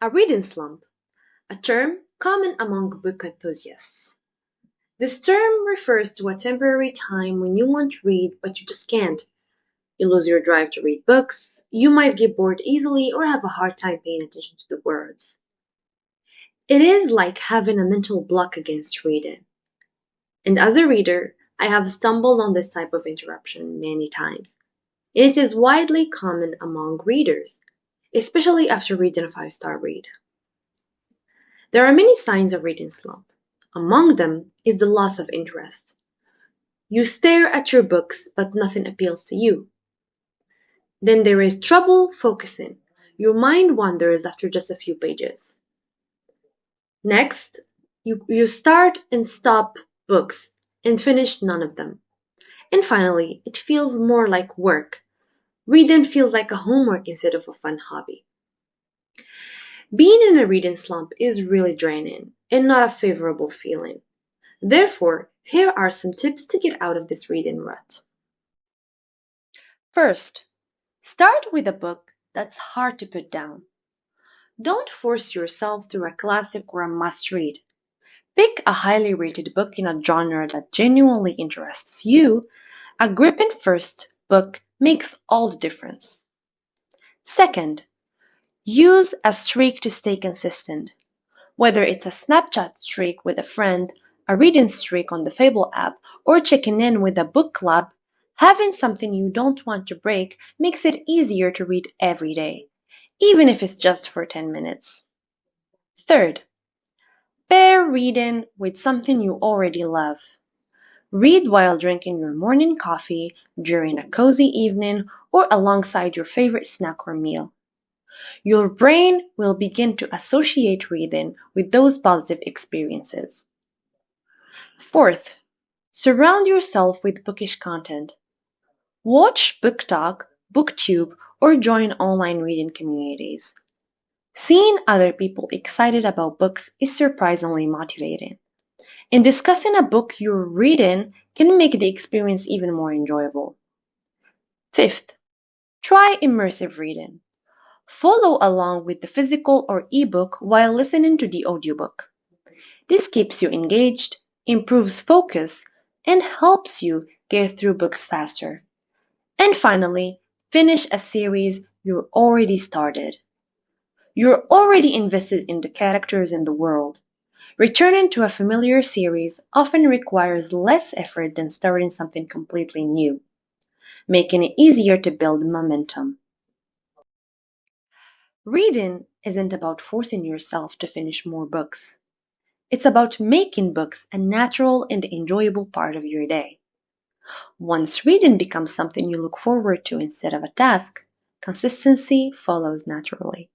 A reading slump, a term common among book enthusiasts. This term refers to a temporary time when you want to read but you just can't. You lose your drive to read books, you might get bored easily or have a hard time paying attention to the words. It is like having a mental block against reading. And as a reader, I have stumbled on this type of interruption many times. It is widely common among readers, especially after reading a five-star read. There are many signs of reading slump. Among them is the loss of interest. You stare at your books, but nothing appeals to you. Then there is trouble focusing. Your mind wanders after just a few pages. Next, you start and stop books and finish none of them. And finally, it feels more like work. Reading feels like a homework instead of a fun hobby. Being in a reading slump is really draining and not a favorable feeling. Therefore, here are some tips to get out of this reading rut. First, start with a book that's hard to put down. Don't force yourself through a classic or a must-read. Pick a highly rated book in a genre that genuinely interests you. A gripping first book makes all the difference. Second, use a streak to stay consistent. Whether it's a Snapchat streak with a friend, a reading streak on the Fable app, or checking in with a book club, having something you don't want to break makes it easier to read every day, even if it's just for 10 minutes. Third, pair reading with something you already love. Read while drinking your morning coffee, during a cozy evening, or alongside your favorite snack or meal. Your brain will begin to associate reading with those positive experiences. Fourth, surround yourself with bookish content. Watch Book Talk, BookTube, or join online reading communities. Seeing other people excited about books is surprisingly motivating. And discussing a book you're reading can make the experience even more enjoyable. Fifth, try immersive reading. Follow along with the physical or ebook while listening to the audiobook. This keeps you engaged, improves focus, and helps you get through books faster. And finally, finish a series you already started. You're already invested in the characters and the world. Returning to a familiar series often requires less effort than starting something completely new, making it easier to build momentum. Reading isn't about forcing yourself to finish more books. It's about making books a natural and enjoyable part of your day. Once reading becomes something you look forward to instead of a task, consistency follows naturally.